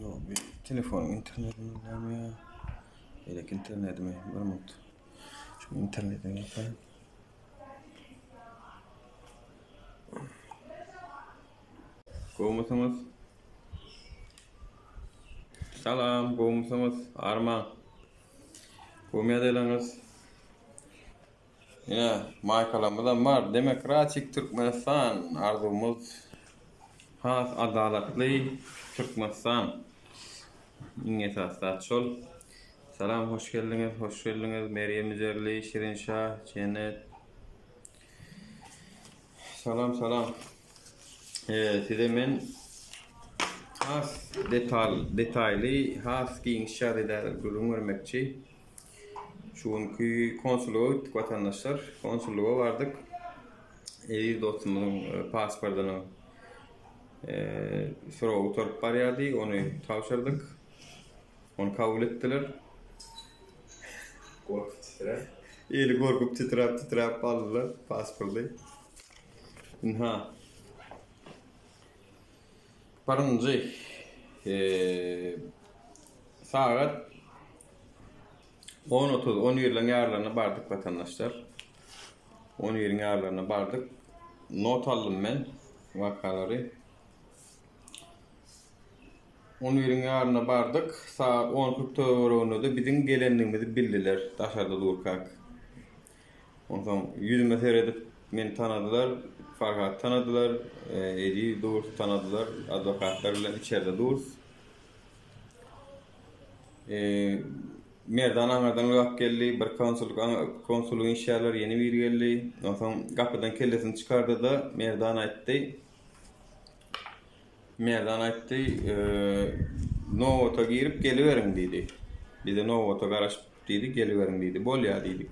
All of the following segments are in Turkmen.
Yok bir telefon internetini ya. Yedek internetimi bir mut. Şu internetini yapayım. Kovmusunuz? Salam, kovmusunuz? Arma. Kovmaya deyiləniz. Yine maykalamızdan var. Demokratik Türkmenistan arzumuz. Has adaletli Türkmenistan. İngetası çol. Salam, hoş geldiniz, hoş geldiniz. Meryem Üzerli, Şirinşah, Cennet. Salam, salam. Size men has detaylı has genişler eder görmekçi. Çünkü konsolosluğa vatandaşlar konsolosluğa vardık. Evi dostumuzun pasportunu sorup oturup barıydı, onu tavşırdık. Onu kabul ettiler. Korkup titrer. Eli korkup titrap aldılar pasportu. Ha. Parıncı saat 10:30 yerin ayarlarına bardık vatandaşlar. 10 yerin ayarlarına bardık. Not aldım ben vakaları. 10 yerin ayarlarına bardık. Saat 10:44'da da bizim gelenliğimizi bildiler. Dışarıda durkak. Ondan yüzüme seyredip beni tanıdılar. Farhat tanıdılar. Edi doğrusu tanıdılar. Advokatlarla içeride doğrusu. Merdan anardan ulap geldi. Bir konsolun işyerler yeni bir geldi. Ondan kapıdan kellesini çıkardı da Merdan aytti. Novot'a girip geliverin dedi. Bize Novot'a garaj dedi, geliverin dedi. Bol ya dedik.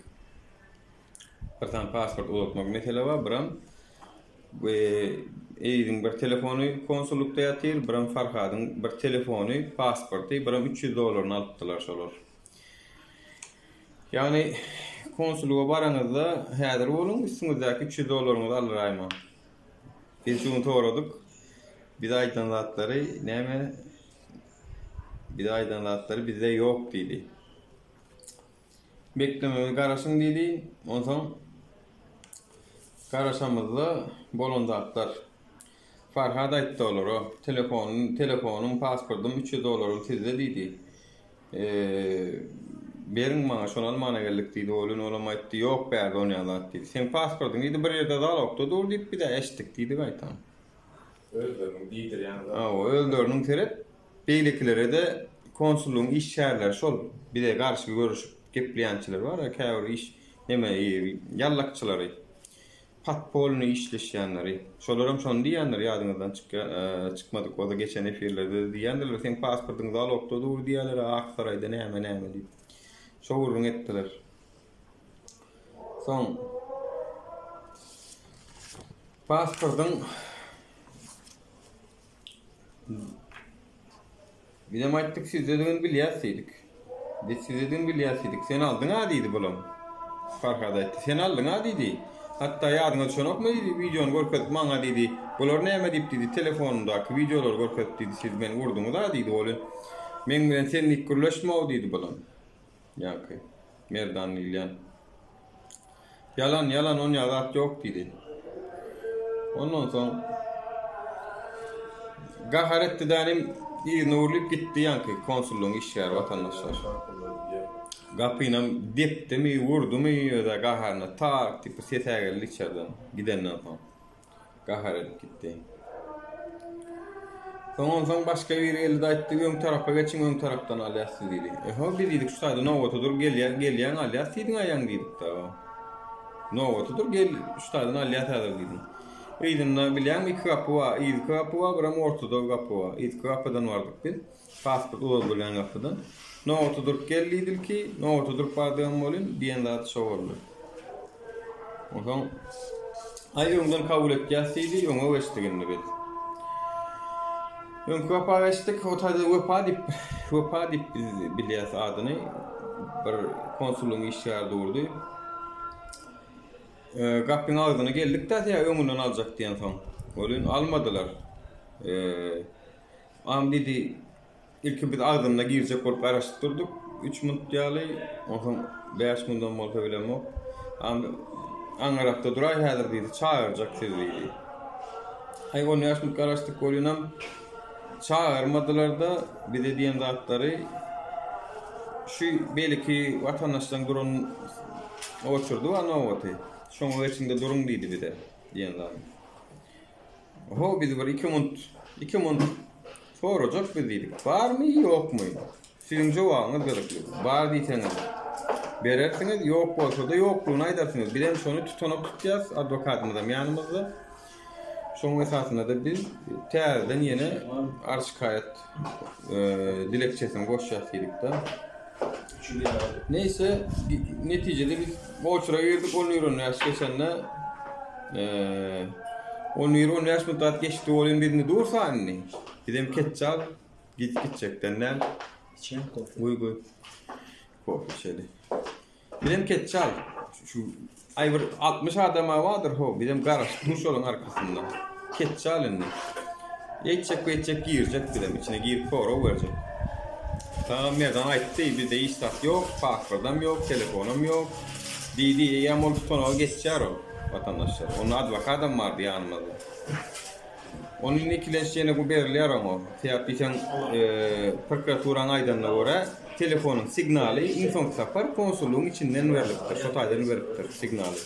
Birden pasport uzatmak mesele var. Biram bir telefonu konsollukta yatır. Biram Farhad'ın bir telefonu, pasportu, biram $300 aldılar şolar. Yani konsolluğa baranızda häzir bolun, üstüňizdäki $300 alyrayma. Biz şunu toradyk. Biz aýdan zatlary näme? Biz aýdan zatları bizde yok dedi. Beklememi garaşyň dedi. Ondan garaşamyzda bolan zatlar. Farhad aýtdy olar o. Telefonum, pasportum $300 sizde dedi. Berin bana şonal mana geldik dedi. Olun olam aýtdy. Yok berdi onu ýazat dedi. Sen pasportun dedi bir ýerde dalokda dur deyip bir de eşdik dedi gaýtan. Öldürün, diýdir ýa-ni. O öldürünün terep beýlekilere de konsulluğun iş şäherleri şol. Bir de garşy görüşüp gepleýänçiler bar, käwr iş neme ýallakçylary. Patpolny işleşýänleri. Şolaram şonu diýenler ýadyňyzdan çykmadyk. O da geçen efirlerde diýenler sen pasportuňyzy alokda dur diýerler, Aksarayda näme diýip. Şowurun etdiler. Son pasportun bir de aýtdyk sizde degen bilýärsidik. Biz sizde degen bilýärsidik. Sen aldın ha diýdi bolam. Farhad aýtdy. Sen aldın ha diýdi. Hatta ýadyňa düşenokmy diýdi, videonu görkezip maňa diýdi. Bular näme diýip diýdi, telefonundaky videolar görkezip diýdi, siz meni urduňyz ha diýdi bolan. Men bilen sen nikirleşmäw diýdi bolan. Ýa-ki Merdan ilýän. Yalan on ýazat ýok diýdi. Ondan soň gaharetdi danim ýerine urulyp gitdi ýa-ki konsullugyň işgäri watandaşlar. Gapyna depdimi, urdumy ýa-da gaharna tak tipi ses ägerli içerden gidenden soň. Gaharet gitdi. Ondan soň başga bir ýerde aýtdy, öň tarapga geçiň, öň tarapdan alýasy diýdi. Ho biz diýdik, şutada Novot'a dur gelýän alýas diýdiň aýaň diýdik da. Novot'a dur gel, şutadan alýas häzir diýdim. Eýdinle bilýän iki kapy bar, biram ortada kapy bar. İki kapydan bardyk biz. Pasport ulan bilen kapydan. Novot'a dur geldiýdik ki, Novot'a dur bardygan bolyn, diýen zat şo boldy. Ondan aýyňdan kabul etýärsiňiz, ýoňa geçdiňiz biz. Ön kapy geçdik, otada wepa dip biz bilýäs adyny. Bir konsullugyň işgäri durdy. Kapyň ağzyna geldik de ýa öňünden aljak diýen soň. Olun almadylar. Am dedi ilk biz ağzına girecek olup araştırdık. 3 mınt ýaly, oňa 5 mından bolsa bilemok. Aňarapda duray häzir diýdi, çağırjak siz diýdi. Hay onu ýaşmyk araşdyk bolýanam. Çağırmadylar da bize diýen zatlary şu belki vatandaşdan duran oturdu ana oty. Şoňa içinde durun diýdi bize diýen zat. Ho biz bir 2 mınt sorajak biz diýdik. Barmy ýokmy? Sizin jogabyňyz gerekli. Bar diýseňiz berersiňiz, ýok bolsa da ýoklugyny aýdarsyňız. Bilen şonu tutanok tutýas adwokatymyzam ýanymyzda. Şoň esasyna da biz täzeden ýene arşikayet dilekçesini goşýas diýdik da. Neyse netijede biz boçura girdik 10 euro ýaş geçende 10 euro ýaş müddet geçdi bolýan birini dursanny. Gidem ketçal gitjekden İçen kofi. Uygu. Kofi şeli. Bilim ketçal. Şu ayvır 60 adama vardır ho. Bilim garaş tuş olan arkasında. Ketçal indi. Yetecek girecek bilim. İçine girip foro verecek. Tamam yerden ayıttı. Bizde istat yok. Pakradam yok. Telefonum yok. Didi yamol tutana geçer o vatandaşlar. Onun advokatam vardı yanımızda. Onun ikileşeceğine bu belirler ama fiyat biten prokuraturan aydanına göre telefonun signali inson sapar konsulluğun içinden veriliptir. Sotaydan veriliptir signali.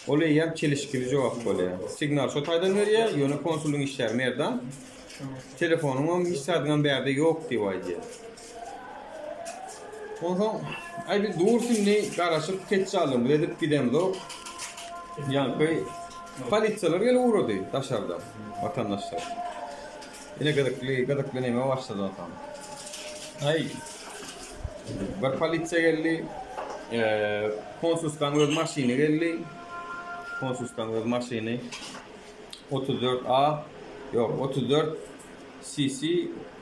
Olay yap çelişkili cevap oluyor. Signal sotaydan veriyor, yönü konsulluğun işler nereden? Telefonun hiç sadığın bir yerde yok diye vaydiyor. Ondan ay bir dur şimdi karışıp ketçalım dedik gidem de yani böyle Polisiyalar gel uğradı dışarıda vatandaşlar. Yine gıdıklı neyme başladı adam. Ay, bir polisiya geldi, konsustan öz maşini geldi, konsustan öz maşini 34A, yok 34 CC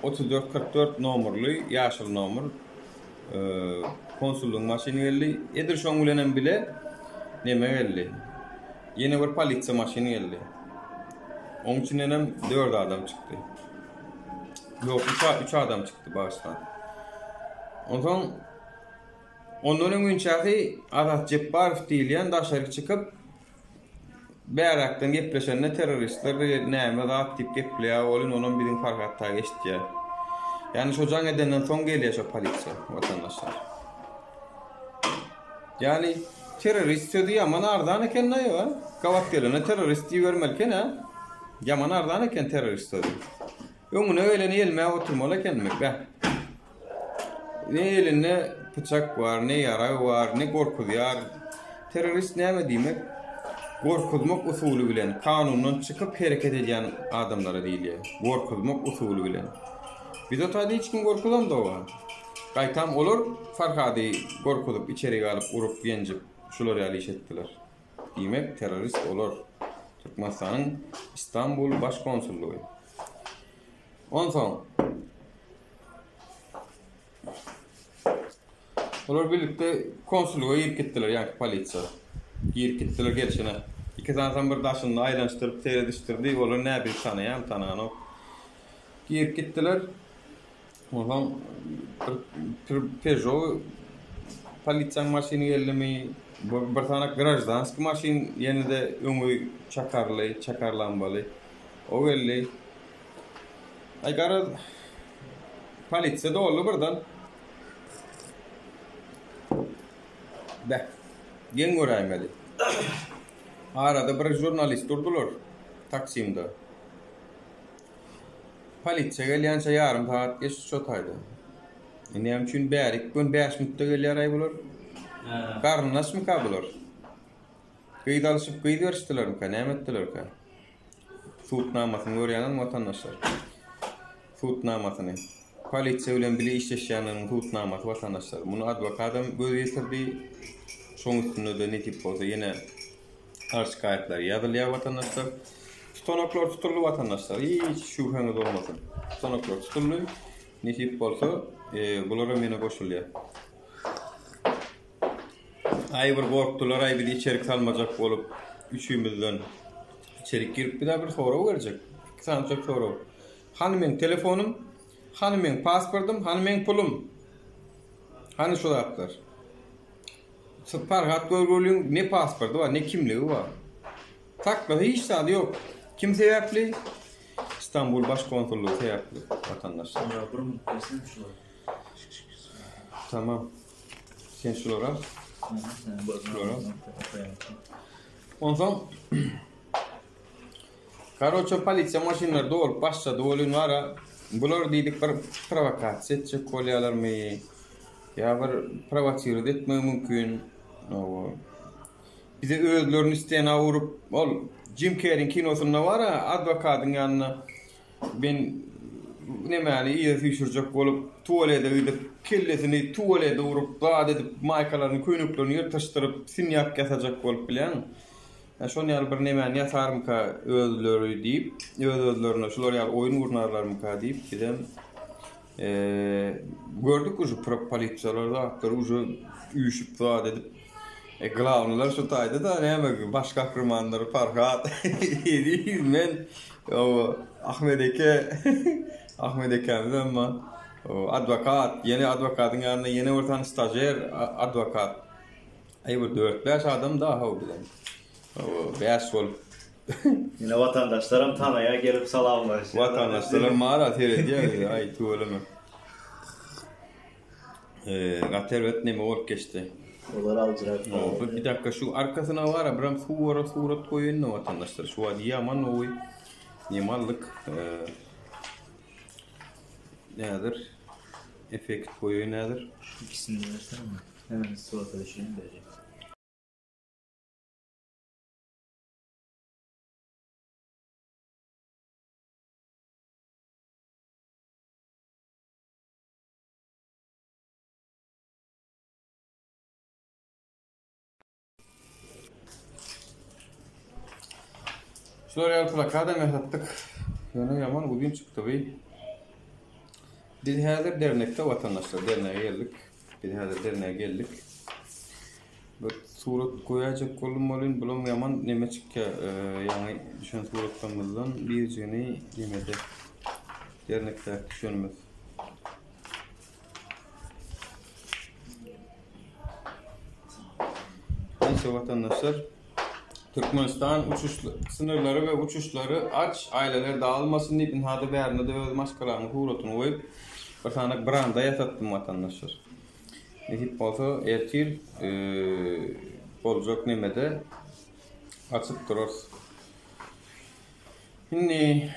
3444 numaralı yaşıl numar konsulluğun maşini geldi. Edir şoňulenen bile neme geldi. Yine bir polisiya maşini geldi. Onun içinden 4 adam çıktı. Yok 3 adam çıktı baştan. Ondan öňünçäki Azat Jepbarow diýilen daşary çıkıp berakdan gepleşende teröristler näme zat diýip gepleýär bolyn onun birin fargatda geçdi. Yani şu jaň edenden soň gelýär şu polisiya vatandaşlar. Yani terörist sözi yaman ardan eken ne ya? Kavak gelene terörist diye vermelken ha? Yaman ardan eken terörist sözi. Öňüne öýleni elmä oturmaly ekenmek be. Ne elinde bıçak var, ne yara var, ne gorkudyar. Terörist näme diýmek? Gorkudmak usuly bilen, kanundan çıkıp hereket edýän adamlara diýilýär. Gorkudmak usuly bilen. Biz o taýda hiç kim gorkudan da var. Gaýtam olar Farhady gorkudyp içeri galyp urup ýenjip şular ýaly iş etdiler. Diýmek terörist olar. Türkmenistanyň İstanbul baş konsullugy. Ondan olar birlikde konsulluğa girip gittiler, yani polisiya. Girip gittiler gelişine. İki tane bir daşını aylanıştırıp seyrediştirdi. Olar ne bir tanıyan tanıyan. Girip gittiler. Ondan Peugeot polisiýanyň maşyny geldi. Bir tane grajdanski maşyn ýene-de öňü çakarlanbaly. O geldi. Aýgara polisiýa dolu birden. Bäh, gen göräýmedi. Arada bir jurnalist durdular Taksim'de. Polisiýa gelýänçe ýarym saat geç çotaydy. Näme üçin bärik gün 5 minutda gelýär aý bular? Garnaşmy ka bular? Gyýdy alyşyp gyýdy berişdilermi ka, näme etdiler ka? Suutnamasyny görýän vatandaşlar. Suutnamasyny. Polisiýa bilen bile işleşýäniň suutnamasy vatandaşlar. Muny adwokatam göz ýetirdi. Şoň üstünde de ne tip bolsa ýene arşikayetler ýazylýar vatandaşlar. Tutanaklar tuturly vatandaşlar. Hiç şüpheňiz bolmasyn. Tutanaklar tuturly. Ne tip bolsa bulara meni goşulýar. Ay bir gorkdular, ay bir içerik salmajak bolup üçümizden içerik girip bir sora berjek. Sançak sora. Hanymyň telefonum Hani men pasportum, hani men pulum. Hani şu zaptlar. Farhat görgülüğün ne pasportu var, ne kimliği var. Takla hiç tadı yok. Kim sebepli? İstanbul Başkonsolluğu sebepli vatandaşlar. Ya bunu desem şular. Tamam. Sen şulara. Şular. Ondan Karoça politsiya maşinleri doğup başladı olun vara. Bular dedik bir provokatsiya etcek kolyalar mı? Ya bir provokasyon etme mümkün. O bize özlerini isteyen avurup ol Jim Carrey'in kinosunda var ya advokatın yanına ben ne mani iyi düşürecek olup tuvalete gidip kellesini tuvalete vurup dağ edip maykalarını köynüklerini yırtıştırıp sinyak kesecek olup bilen. Şonu ýaly bir nämäni ýasarmyka özleri diýip, özlerine şular ýaly oýun gurnarlarmyka diýip gidem. Gördük uje politsiýalar da uje üýşüp zat edip glavnylar şu taýda da näme baş gahrmanlary Farhat idi men o Ahmet eke Ahmet ekemiz amma o advokat yeni advokatyň ýanyna yeni ortan stajyer advokat aýbyr 4-5 adam daha o bilen. O beyaz sol. Yine vatandaşlarım tanaya gelip salamlaşıyor. Vatandaşlar mara terediyor. Ay tuğulama. Gatervet ne mi olup geçti? Onlar alcılar. Bir dakika şu arkasına var ya bram surat koyun ne vatandaşlar. Şu adi yaman oy. Nimallık nedir? Efekt koyun nedir? Şu ikisini de versene mi? Hemen surata düşüreyim vereceğim. Şuraya plakada mı sattık? Yani yaman bugün çıktı bey. Biz hazır dernekte vatandaşlar derneğe geldik. Bu surat koyacak kolum olun bulam yaman neme çıkka yani düşen suratlarımızdan bir jeni yemede dernekte düşünmez. Neyse vatandaşlar Türkmenistan sınırları ve uçuşları aç, aileler dağılmasın diye binhada bärine de öz maskalarını huratını koyup bir tane branda yatattım vatandaşlar. Nekip olsa ertir olacak nemede açıp durur. Şimdi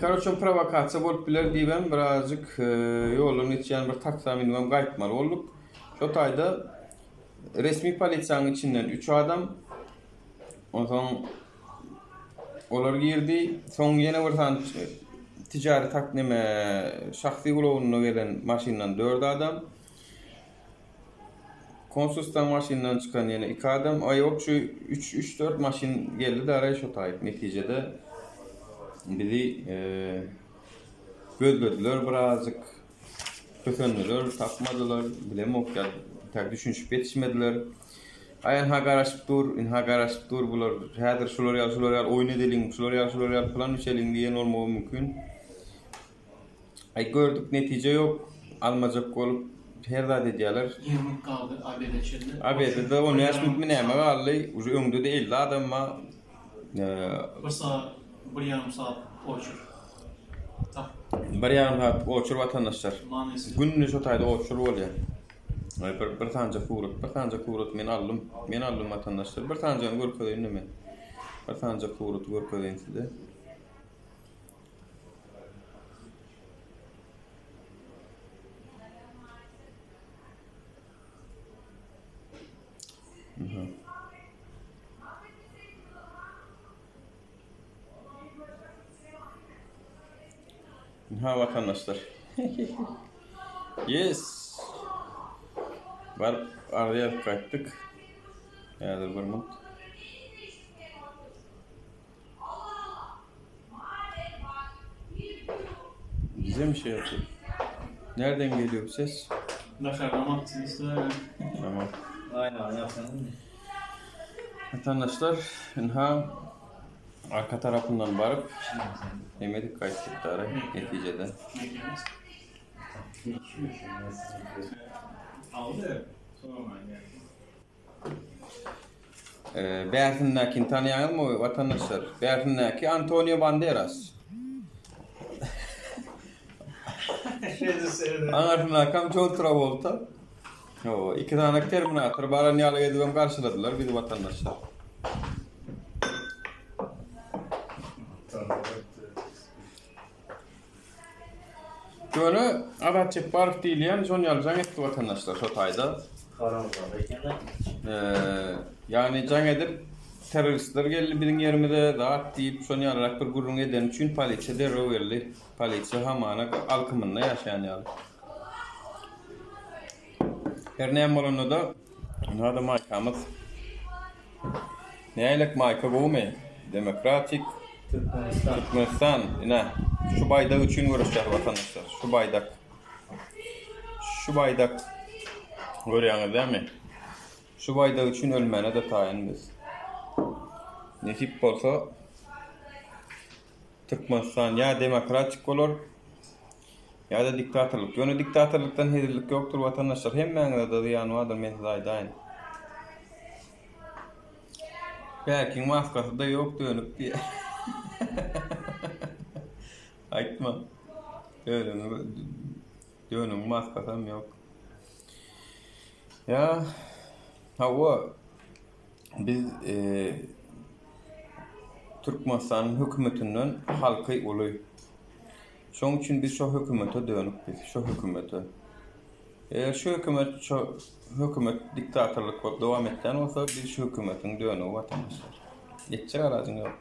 karoçon provokatsiya bolup biler diýbem birazcık ýolun içýän bir taksaminimem gaýtmaly bolduk. Şo taýda resmi politsiýanyň içinden 3 adam ondan olar girdi. Soň ýene bir tane ticari takneme şahsy gulawyna gelen maşyndan 4 adam. Konsustan maşyndan çykan ýene 2 adam. Aýok şu 3-4 maşyn geldi de şo taýyp netijede bizi gözlediler birazcık kösöndiler, tapmadılar, bilemok ya tak düşünüp yetişmediler. Ayan ha garaşıp dur, bular häzir şular ýaly oýun edeliň, şular ýaly plan üçeliň diýen bolmagy mümkin. Ay gördük netije yok, almajak bolup her zat edýärler. 20 kaldı ABD'çinde. ABD'de onu ýaşmyk näme galdy, uje öňde de 50 adamma. Bir yarım saat oçur. Bir yarım saat oçur vatandaşlar. Manisi. Günni şu taýda oçur bolýar. Bir tanca kurat men allym vatandaşlar. Bir tanca görkezýän näme? Bir tanca kurat görkezýän sizde. Ha vatandaşlar. Yes. Var araya kaçtık. Ýa-da bir mut. Bize mi şey yapıyor? Nereden geliyor bu ses? Başarlamak için istedim. Tamam. Aynen yapalım. Vatandaşlar, ha arka tarafından barıp yemedik kayıtlıkları neticede. Mekemiz. Aldı. Sonra geldi. Bertin'dekini tanıyan mı vatandaşlar? Bertin'deki Antonio Banderas. Şeyde seyreder. Anartınakam John Travolta. O, iki tane Terminator Baranyalı edilmem karşıladılar bir vatandaşlar. Böyle Adatçık Barık diýilýän John Yalcan etdi vatandaşlar şu tayda. Yani can edip teröristler geldi bizim yerimize rahat deyip şonu yararak bir gurrun eden üçün polisiýa derrew berdi. Polisiýa hamana alkymynda ýaşaýan ýaly. Her näme bolanda da nada mahkamız näýlek mahka gowy demokratik Türkmenistan ina şu bayda üçün görüşýär vatandaşlar. Şu baydak görýäňiz dämi? Şu bayda üçün ölmene de taýyn biz. Nesip bolsa Türkmenistan ya demokratik bolar ya da diktatorluk. Ýöne diktatorlukdan hezirlik ýokdur vatandaşlar. Hemmäňe de ýany wadyr men size aýdaýyn. Belki maskasy da ýok dönüp diye. Aýtma. Dönüň maskasam ýok. Ya hawa biz Türkmenistan hökümetinden halky uly. Şoň üçin biz şu hökümete dönüp biz şu hökümete. Şu hökümet diktatorluk bolup dowam etden bolsa biz şu hökümetiň dönüp watandaşlar. Geçe garadyň ýok.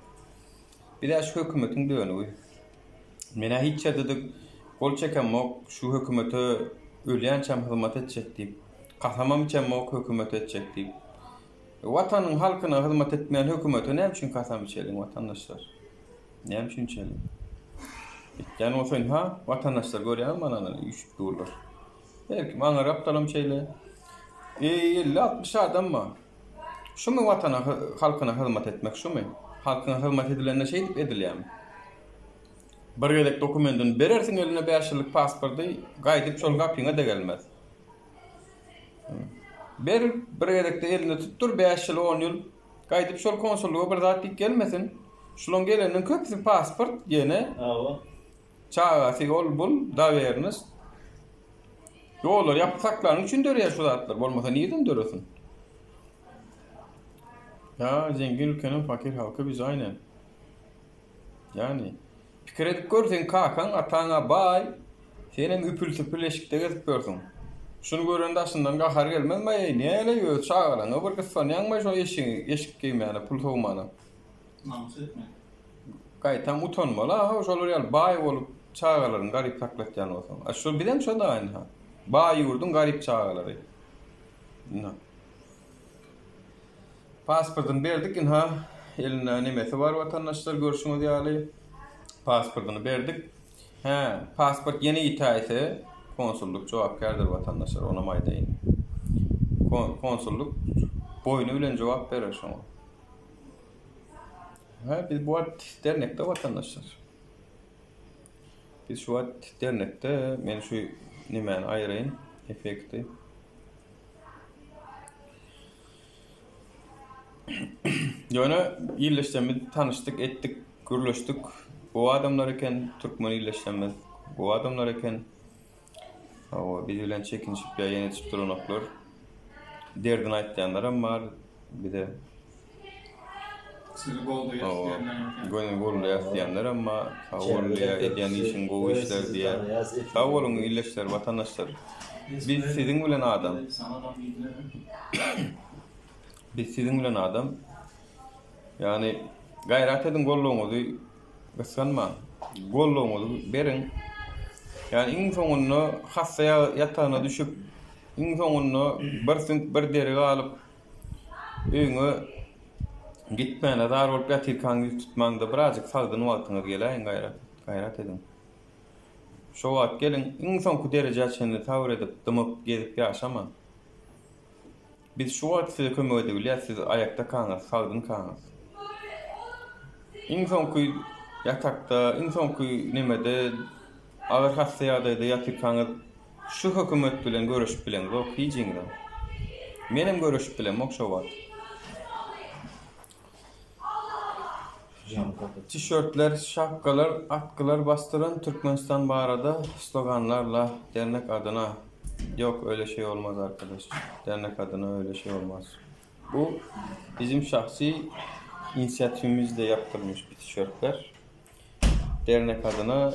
Bir de şu hökümetin dönüp. Mena hiç ýerde gol çekemok şu hökümete ölýänçem hyzmat etjek diýip, kasamam çemok hökümet etjek diýip. Watanyň halkyna hyzmat etmeýän hökümete näme üçin kasam içeliň watandaşlar? Näme üçin içeliň? Yani o sen ha vatandaşlar görýän manany üşüp durlar. Belki maňa raptalam şeýle 50-60 adam mı? Şumy watana halkyna hyzmat etmek şumy? Halkyna hyzmat edilenine şey dip edilýärmi? Bir gedek dokumentin berersiň eline 5 ýyllyk pasporty gaýdyp şol gapyňa da gelmez. Bir gedekde eline tuttur 5 ýyl 10 ýyl gaýdyp şol konsulluga bir zat diýip gelmesin. Şolon gelenden köpüsi pasport ýene çağası bul da veriniz. Yollar yapsaklaryň üçin dörýär şu zatlar. Bolmasa niýeden dörüsün? Ya zengin ülkenin fakir halkı biz aynen. Yani pikir edip görsen kakan ataňa bay, senem üpül eşikde gezip görsün. Şunu görende aşyndan gahar gelmez mi? Näle ýöz çağıran, bir kyssan ýaňma şo eşik giýmeli, pul towmany. Namus etme. Gaýtam utanmaly, ha şolar ýaly bay bolup çağalaryň garip taklatýan bolsa. Şol bilen şo da aýny ha. Bay ýurdun garip çağalary. Pasportunu berdik ha. Eline nemesi var vatandaşlar görüşüňiz ýaly. Pasportunu berdik. Pasport ýene itaýse konsulluk jogapkärdir vatandaşlar, ona maýdaýyn. Konsulluk boynu bilen jogap berer şoňa. Biz bu dernekde vatandaşlar. Biz şu dernekde men şu nimeni aýyraýyn efekti. Ýöne ýyleşdemiz tanışdyk, etdik, gürleşdik. Bu adamlar eken Türkmen ýyleşdemiz. Bu adamlar eken biz bilen çekinişip ýa ýetişip duranoklar. Derdini aýtýanlar bar, bir de Sizi golda ýaşaýanlar. Golda ýaşaýanlar amma golda edýän işin gowy işler diýe. Sawolun ýyleşler vatandaşlar. Biz siziň bilen adam. Biz siziň bilen adam. Yani gayrat edin golluğuňyzy gysganma. Golluğuňyzy berin. Yani iň soňunda hassa ýatagına düşüp, iň soňunda bir derege alyp öňe gitmene zar bolup ýatyrkan tutmaňda birazjyk sagdyny wagtyňyz geleýin gayrat edin. Şo wagt gelin, iň soňky derejä çenli tawr edip, dymyp gezip ýaşama. Biz şu wagt size kömek edebilýär, siz aýakda kaňyz, sagdyn kaňyz. iň soňky ýatakda, iň soňky nemede agyr hassa ýagdaýda ýatyrkaňyz şu hökümet bilen görüşip bilen zok hijiňiz. Menem görüşip bilen okşa var. Tişörtler, şapkalar, atkılar bastıran Türkmenistan barada sloganlarla dernek adına yok öyle şey olmaz arkadaş. Dernek adına öyle şey olmaz. Bu bizim şahsi inisiyatifimizle yaptırılmış bir tişörtler. Dernek adına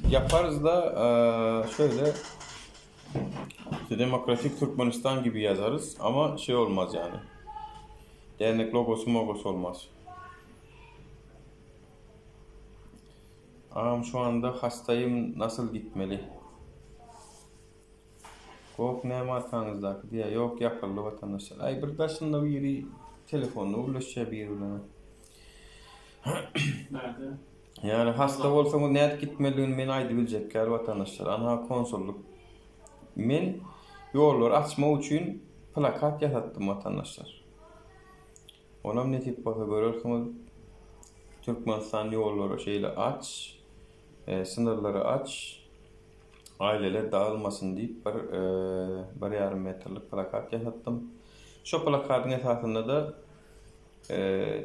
yaparız da şöyle Demokratik Türkmenistan gibi yazarız ama şey olmaz yani. Dernek logosu olmaz. Ağam şu anda hastayım, nasıl gitmeli? Yok ne markanızdaki diye yok yakıllı vatandaşlar. Ay bir taşında biri telefonla ulaşıyor birbirine. Nerede? Yani hasta olsanız ne gitmeliğini men aydı bilecekler vatandaşlar. Ana konsolluk. Men yolları açma için plakat yasattım vatandaşlar. Ona ne tip bakı görürsünüz? Türkmenistan yolları şeyle aç. Sınırları aç, aileler dağılmasın deyip bir yarım metrelik plakat yasattım. Şu plakatın esasında da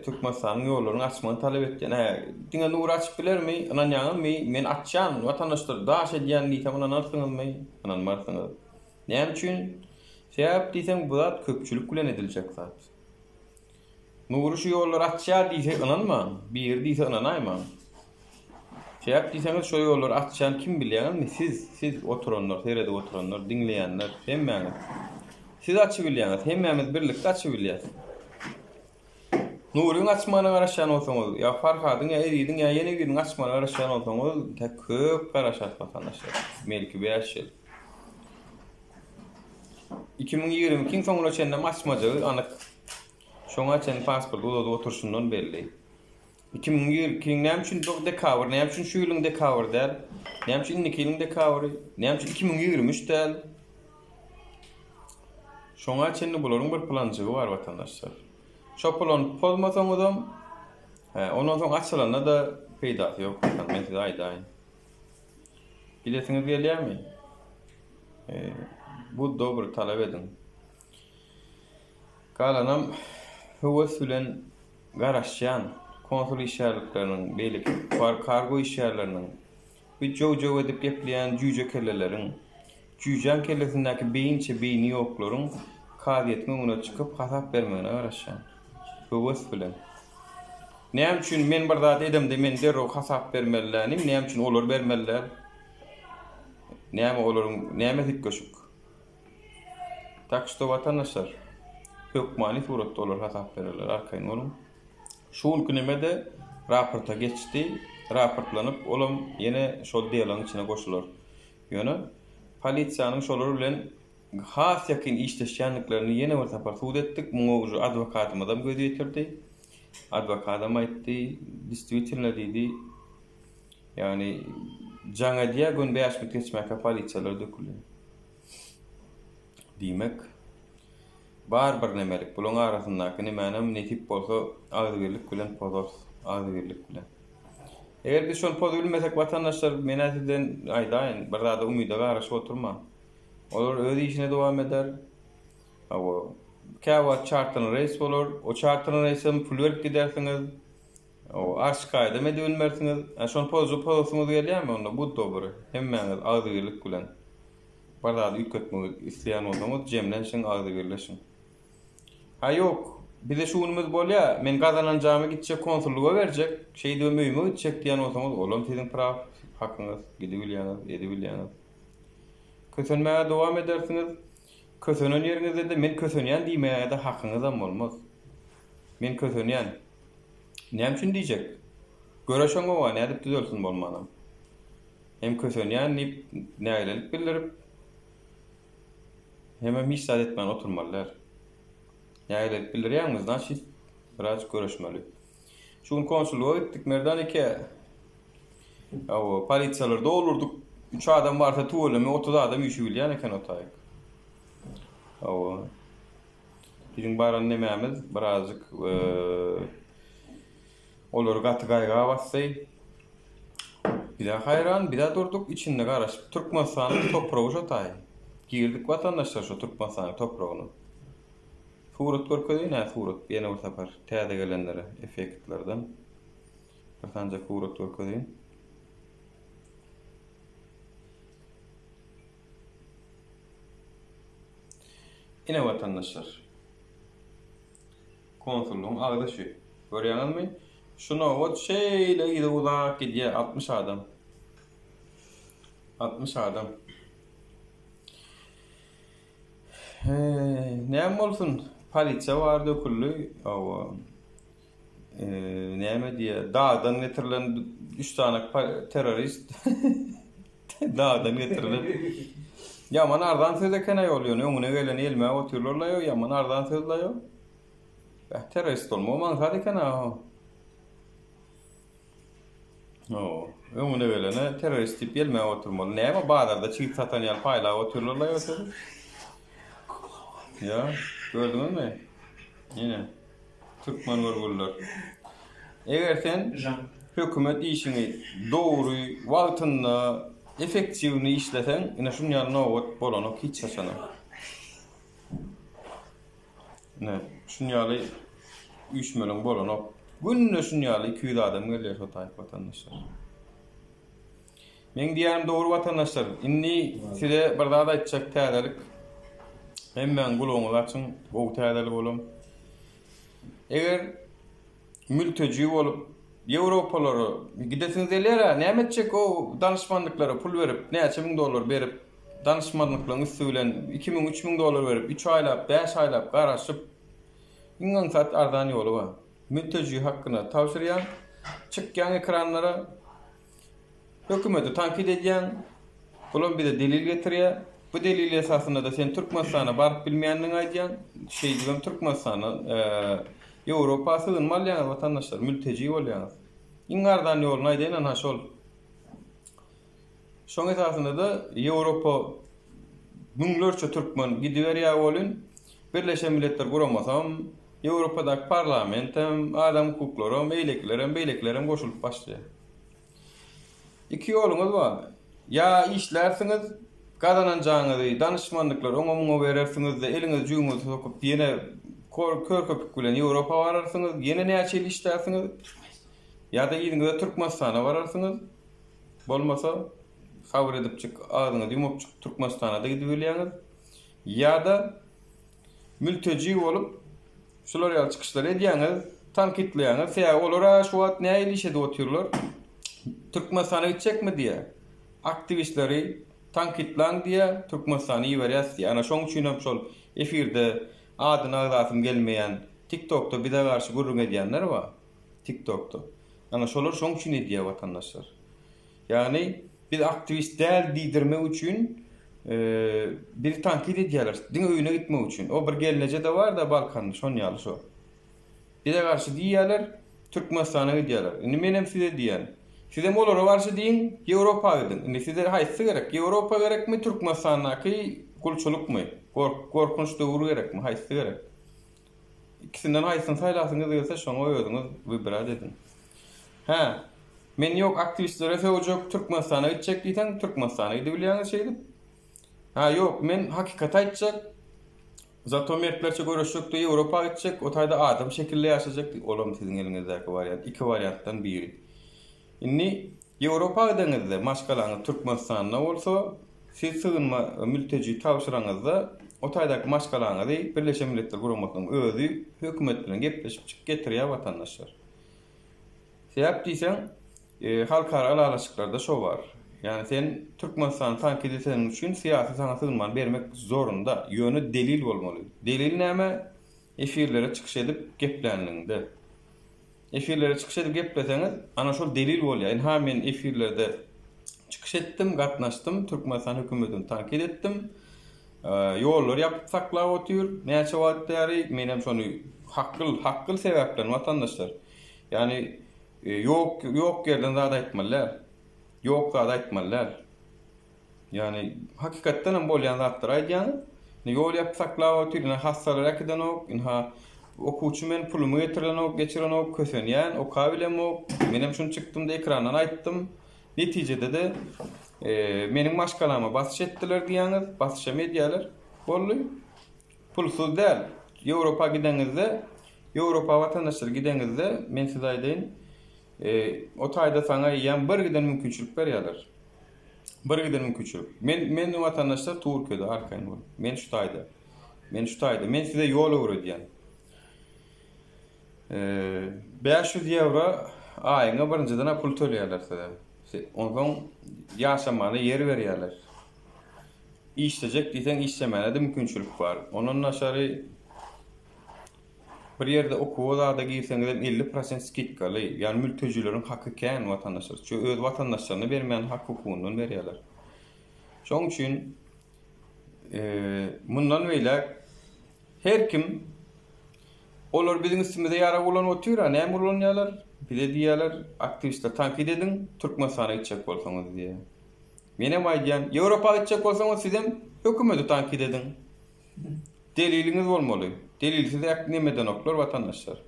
Türkmenistan'ın yollarını açmanı talep etken. Dine nur açıp bilir mi? Anan yanım mi? Men açan vatandaşlar daha şey diyen diysem anan arsınız mı? Anan marsınız. Ne için? Sebep diysem bu zat köpçülük gülen edilecek zat. Nuru şu yolları açya diyse anan mı? Bir diyse anan ayman. Şeýap diýseniz şo ýolları açan kim bilýär? Siz oturanlar, serede oturanlar, dinleýänler, hemmäňiz. Siz açyp bilýäňiz, hemmämiz birlikde açyp bilýäs. Nuruň açmana garaşan bolsaňyz, ýa Farhadyň, ýa Eridiň, ýa ýene biriň açmana garaşan bolsaňyz, tek köp garaşat vatandaşlar. Melki 5 ýyl. 2022-iň soňuna çennem açmajagy anyk. Şoňa çen pasport ulada oturşundan belli. 2022 näme üçin dekabr, näme üçin şu ýylyň dekabr däl, näme üçin 2022-iň dekabry, näme üçin 2023 däl. Şoňa çenli bularyň bir planjygy bar watandaşlar. Şo plan bolmasaňyzam, ondan soň açylanda da peýdasy ýok. Men size aýdaýyn. Bilesiňiz gelýärmi? Bu dobry talap edin. Galanam höwes bilen garaşýan konsul işyarlyklarynyň, beýlik kargo işyarlarynyň bir jow edip ýeplýän jüje kellelerin, jüjen kellesindäki beýni ýoklaryň kadiýetine öňüne çykyp hasap bermegine garaşýan. Höwes bilen. Näme üçin men bir zat edemde men derro hasap bermelilänim, näme üçin olar bermeliler? Näme olaryň näme hikgoşuk? Takşto vatandaşlar hökmani suratda olar hasap bererler arkaýyn olun. Şol günemede raporta geçti, raportlanyp olam yine şol diýalaryň içine goşular. Ýöne polisiýanyň şolary bilen has ýakyn işleşýänliklaryny yine bir tapar suud etdik. Muňa adwokatymyzam göz ýetirdi. Adwokatam aýtdy, действительно diýdi. Yani jaňa diýä gün 5 minut geçmäke polisiýalar dökülýär. Diýmek bar bir nemelik bulan arasyndaky nimänem netip bolsa agyrlyk bilen pozor, agyrlyk bilen. Eger biz şol pozu bilmesek vatandaşlar menäsiden aýdaýyn, bir zada umyda garaşyp oturma. Olar öz işine dowam eder. Awa käwa chartyn reis bolar, o chartyn reisem pul berip gidersiňiz. O arşkaýda medilmersiňiz. Şol pozuňyz gelýärmi onda? Bu dobry. Hemmäňiz agyrlyk bilen. Bir zada ýüketmek isleýän bolsaňyz jemlen şeň agyrlyşyň. Ha yok. Bir de şuunumuz bolýa, men gazananjamy gitjek konsulluga berjek, şeýde ömüýme gitjek diýen bolsaňyz, olam siziň praw hakyňyz, gidi bilýäňiz, edi bilýäňiz. Kösenmäge dowam edersiňiz. Kösenen ýeriňizde de men kösenýän diýmäge de hakyňyzam bolmaz. Men kösenýän. Näme üçin diýjek? Göreşen gowa nädip düzelsin bolmanam. Hem kösenýän näýlelik bildirip hem misal etmän oturmalylar. Näýlelik bildirýäňizden şi biraz görüşmeli. Şuň konsulluğa gitdik merdanike. Awa polisiýalar dolurduk. 3 adam barsa tuğulamy 30 adam ýüşü bilýän eken otaýyk. Awa bizim baran nemämiz birazcık Olar gaty gaýga bassy. Bir de hayran, bir de durduk içinde garaşıp Türkmenistan'ın toprağı şotay. Girdik vatandaşlar şu Türkmenistan'ın toprağını. Surat görkedi ne surat bir ene sapar. Täze gelenlere efektlerden. Bakanca surat görkedi. Ine vatandaşlar. Konsulluğun ağdaşı. Görýäňizmi? Şuna o şeýle ýyly uzak gidýär 60 adam. 60 adam. Näme bolsun? Polisiýa bar döküldi. Awa. Näme diýär? Dağdan getirilen 3 tane terörist. Dağdan getirilen. Yaman ardan sözekene ýolýar. Öňüne gelen elme otururlar, yaman ardan sözler. Terörist olmaman sadeken ha. No, öňüne gelene terörist diýip elme oturmaly. Näme bazarda çyk satan ýaly paýla otururlar ýa-da. Ya, gördüňizmi? Ýene Türkmen görgüller. Eger sen hökümet işini dogry, wagtynda, efektiwni işlesen, ine şunu ýaly nowat bolanok hiç saçana. Ne, şunu ýaly 3 milyon bolanok. Günne şunu ýaly 200 adam gelýär şu taýp vatandaşlar. Men diýärim dogry vatandaşlar, inni size bir daha da aýtjak täzelik. Hemmen gulagyňyz açyň, bu täzelik bolam. Eger mülteci bolup Ýewropalary gidesiňiz elere, näme etjek o danışmanlyklara pul berip, näçe $1000 dollar berip, danışmanlyklaryň üstü bilen $2000-3000 dollar berip, 3 aýlap, 5 aýlap garaşyp, iňňe sat ardan ýoly bar. Mülteci hakkyna tawşyrýan, çykýan ekranlara hökümeti tankit edýän, bular bir de delil getirýär. Bu delil esasında da sen Türkmenistana baryp bilmeýändiň aýdýan, diýem Türkmenistana Ýewropa sığınmalýan vatandaşlar, mülteci bolýan. Iňardan ýoluny aýdýan ha şol. Şoň esasında da Ýewropa müňlerçe türkmen gidiberýär bolun. Birleşen Milletler guramasam, Ýewropadaky parlament hem adam hukuklary hem beýleklerem goşulyp başlaýar. İki ýoluňuz bar. Ya işlersiňiz, gazananjaňyzy danışmanlyklar oňa berersiňiz-de eliňiz jüňüňiz sokup ýene körköpük bilen Ýewropa bararsyňyz, ýene näçe işlersiňiz? Ýa-da ýyňyzda Türkmenistana bararsyňyz? Bolmasa habar edip çyk, agyňyzy ýumap çyk Türkmenistana da gidip bilýäňiz. Ýa-da mülteci bolup şular ýaly çykyşlar edýäňiz, tankitleýäňiz, ýa olara şu wagt näme işe oturýarlar? Türkmenistana gitjekmi diýe. Aktivistleri tankitlan diýe Türkmenistana ýeberýär. Ana şoň üçin hem şol efirde adyny agdatym gelmeýän TikTok'ta bize garşy gurrun edýänler bar. TikTok'ta. Ana şolar şoň üçin edýär vatandaşlar. Ýani biz aktivist däl diýdirmek üçin bir tankit edýärler. Diňe öýüne gitmek üçin. O bir gelneje de bar da Balkan şoň ýaly şo. Bize garşy diýýärler, Türkmenistana gidýärler. Indi men hem size diýän. Size olara garşy diýin, Ýewropa gidin. Indi size haýsy gerek? Ýewropa gerekmi, Türkmenistanaky kulçulukmy? Korkunç döwür gerekmi? Haýsy gerek? İkisinden haýsyny saýlasyňyz gelse şoňa özüňiz wibrat edin. Ha, men ýok aktivistlere söwjek Türkmenistana gitjek diýsen, Türkmenistana gidip bilýäňiz şeýdi. Ha ýok, men hakykat aýtjak. Zatomertlerçe görüşjekde Ýewropa gitjek, o taýda adam şekilli ýaşajak. Olam siziň eliňizdäki variant, iki variantdan biri. Inni Ýewropa gideňizde maşgalaňyz Türkmenistana bolsa, siz sığınma mülteci tawşyraňyzda o taýdaky maşgalaňyzy Birleşen Milletler Guramasynyň özü hökümet bilen gepleşip çyk getirýär vatandaşlar. Sebäp diýsen, halkara alalaşyklarda şo bar. Yani sen Türkmenistan tankit etsen üçin siýasy sana sığınman bermek zorunda. Ýöne delil bolmaly. Delil näme? Efirlere çykyş edip geplendiňde. Efirlere çykyş edip gepleseňiz, ana şol delil bolýar. Ha men efirlerde çykyş etdim, gatnaşdym, Türkmenistan hökümetini tankit etdim. Ýollar ýapyp saklap otur. Näçe wagt ýary, men hem şonu hakkyl sebäplen vatandaşlar. Yani yok yerden zada aýtmalar. Yok zada aýtmalar. Yani hakykatdan hem bolýan zatlar aýdýan. Ýol ýapyp saklap otur, hastalar akdan ok, okuwçy men pulumy getiren ok, geçiren ok, kösenýän, oka bilem ok. Menem şunu çykdym da ekrandan aýtdym. Netijede de meniň maşgalama basyş etdiler diýäňiz, basyşa medialar bolly. Pulsuz däl. Ýewropa gideňizde, Ýewropa watandaşlary gideňizde men size aýdyn, o taýda saňa ýan bir giden mümkinçilik berýärler. Bir giden mümkinçilik. Men watandaşlar Türkiýede arkaýyn bol. Men şu taýda. Men size ýol öwredýän. 500 euro aýyňa birinjiden pul töleýärler size. Ondan ýaşamana yer berýärler. İşlejek diýsen işlemene de mümkinçilik bar. Onun aşary bir ýerde okuwda da girseňiz 50% skitkaly, ýani mültejileriň haky kän watandaşlar. Şu öz watandaşlaryna bermeýän hak hukukundan berýärler. Şoň üçin mundan beýle her kim olar biziň üstümizde ýara bolan otyra, näme bolanýarlar? Bize diýerler, aktivistler tankid edin, Türkmenistana gitjek bolsaňyz diýe. Menem aýdýan, Ýewropa gitjek bolsaňyz sizem hökümeti tankid edin. Deliliňiz bolmaly. Delilsiz nämeden oklar watandaşlar.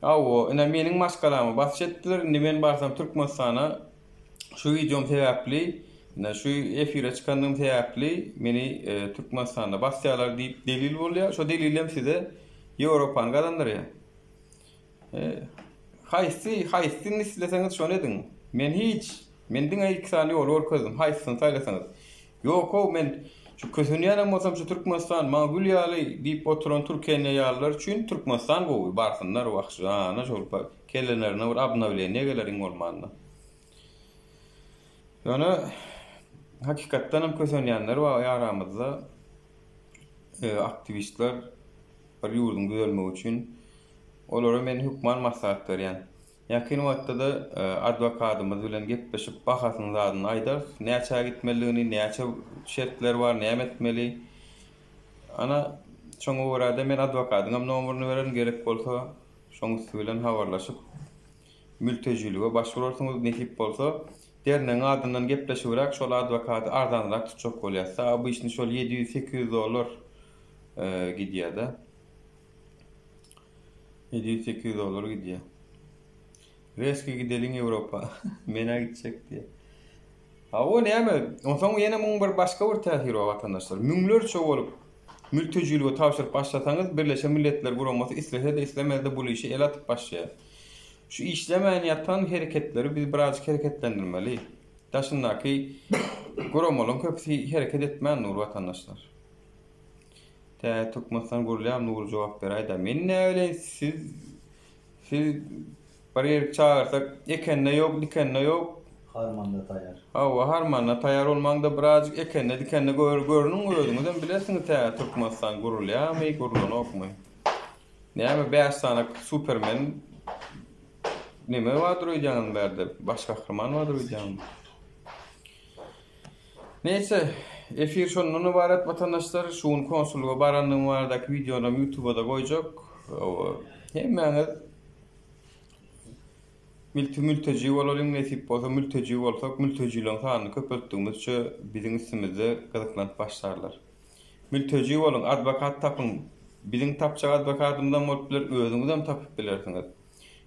Awo, ina meniň maşgalama basyş etdiler. Men barsam Türkmenistana şu videom sebäpli, şu efire çykandym sebäpli meni Türkmenistanda basýarlar diýip delil bolýar. Şo delilem size Ýewropanyň adamlary. Haýsy isleseňiz şonu edin. Men diňe 2 sany ol közdüm. Haýsyny saýlasaňyz. Ýok, men şu kösenýän bolsam şu Türkmenistan maňa gül ýaly diýip oturan Türkiýe ýarlar üçin Türkmenistan gowy barsynlar wagty. Ana şol kellenlerine bir abna bilen negelerin bolmanda. Ýöne hakykatdan hem kösenýänler we ýaramyzda aktivistler bir ýurdun gözelmegi üçin olara men hukman maslahat berýän. Ýakyn wagtda da adwokatymyz bilen gepleşip bahasyny zadyny aýdar. Näçe gitmeligini, näçe şertler bar, näme etmeli. Ana şoňa görä men adwokatyňam nomerini beren gerek bolsa, şoňy bilen habarlaşyp mültejiligi başvurursyňyz netip bolsa, derneň adyndan gepleşiberek şol adwokaty arzanrak tutjak bolýarsa, bu işni şol $700-800 gidýär-de. $700-800 gidýär. Reski gidelim Ýewropa. Mena gitjek diýe. O näme? Onsoň ýene muň bir başga bir täsiri bar watandaşlar. Müňlerçe bolup mültejiligi tapşyryp başlasaňyz, Birleşen Milletler Guramasy islese de islemezde bu işi el atyp başlaýar. Şu işlemeýän ýatan hereketleri biz birazjyk hereketlendirmeli. Daşyndaky Guramalyň köpüsi hereket etmän nur watandaşlar. Türkmenistan gurulýar nur jogap beräýär. Men näme siz bir yer çağırsak ekenne yok, dikenne yok. Harmanda tayar. Harmanda tayar olmaňda birazjyk ekenne, dikenne görünüň özüňizden bilesiňiz Türkmenistan gurulýarmy, gurulanokmy. Näme 5 sanak Superman näme wadyr öýdýän berde, baş gahrman wadyr öýdýän. Neyse, efir şondan ibaret watandaşlar, şuň konsulluga baranlygyň bardaky videonu YouTube'da goýjak. Hemmäňiz mülteji bolalım nesip bolsa mülteji bolsak mültejilerin sanyny köpeltdiňizçe biziň üstümizde gyzyklanıp başlarlar. Mülteji bolun, adwokat tapyň. Biziň tapjak adwokatymdan bolup biler, özüňiz hem tapyp bilersiňiz.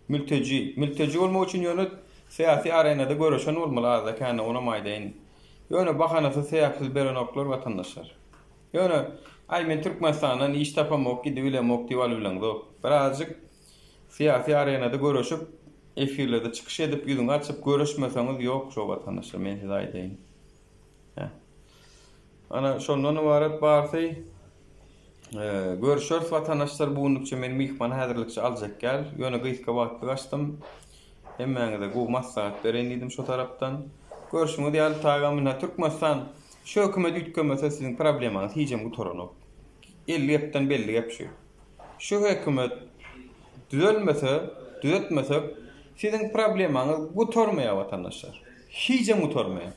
Mülteji bolmak üçin ýöne syýasy arenada görüşen bolmaly, azda kände ona maýdaýyn. Ýöne bahanasy sebäpsiz beren oklar watandaşlar. Ýöne ay men Türkmenistandan iş tapamok, gidip bilemok diýip bilen. Birazjyk syýasy arenada görüşüp efirlerde çıkış edip yüzüňi açyp görüşmeseňiz ýok şo watandaşlar, men size aýdaýyn. Ana şondan ibaret barsy görüşür watandaşlar buňlukça men mihman häzirlikçi aljak gel. Ýöne gyska wagtdy gaçdym. Hemmäňize gowy maslahat beren diýdim şo tarapdan. Görüşüňiz ýaly taýgamyna Türkmenistan şu hökümet ütkenmese siziň problemaňyz hiçem gutoranok. 50 ýepden belli gep şu. Şu hökümet düzeltmese siziň problemaňyz gutormaýar watandaşlar. Hiçem gutormaýar.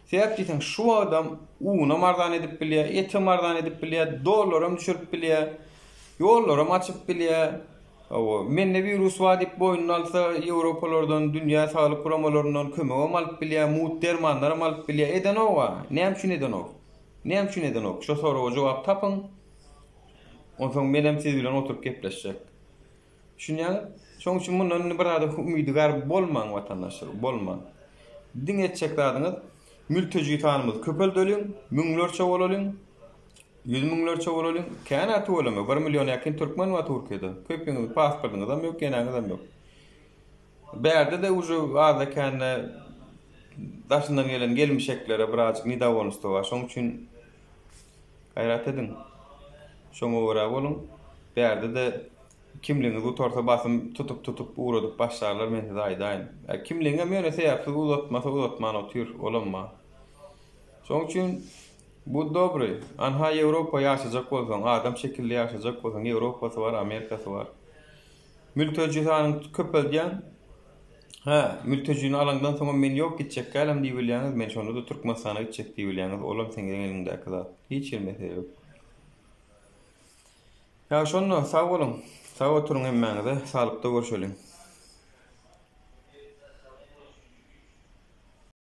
Sebäp diýsen şu adam uňa mardan edip bilýär, ete mardan edip bilýär, dolarym düşürip bilýär, ýollarym açyp bilýär. Menne virus var diýip boýnuny alsa, Ýewropalardan, dünýä saglyk guramalaryndan kömek alyp bilýär, mut dermanlar alyp bilýär. Eden o wa? Näme üçin eden o? Şo soraga jogap tapyň. Ondan soň menem siz bilen oturup gepleşjek. Şunýaňy şoň üçin mundan bir ada umydygar bolmaň watandaşlar, bolmaň. Diň etjek zadyňyz mülteci tanymyz köpeldöliň, müňlerçe bolaliň, 100 müňlerçe bolaliň, kanaty bolamy 1 million ýakyn türkmen we Türkiýede. Köpüňiz pasportyňyz hem ýok, genaňyz hem ýok. Berde de uju azda kenne daşyndan gelen gelmişeklere birazcık nida bolmuşdy var. Şoň üçin gaýrat edin. Şoňa görä bolun. Berde de kimliğinizi utorsa basım tutup uğradıp başlarlar men de aýdaýyn. Kimliğine mene sebäpsiz uzatman otyr olanma. Şoň üçin bu dobry. Anha Ýewropa ýaşajak bolsaň, adam şekilli ýaşajak bolsaň, Ýewropasy var, Amerikasy var. Mülteci sanyň köpelýän. Mültecini alandan soňra men ýok gitjek galam diýip bilýäňiz, men şonu da Türkmenistana gitjek diýip bilýäňiz, olam seňiň elinde zat. Hiç mesele ýok. Ya şonu sag bolun. Sag oturuň hemmäňize, salykda görüşelim.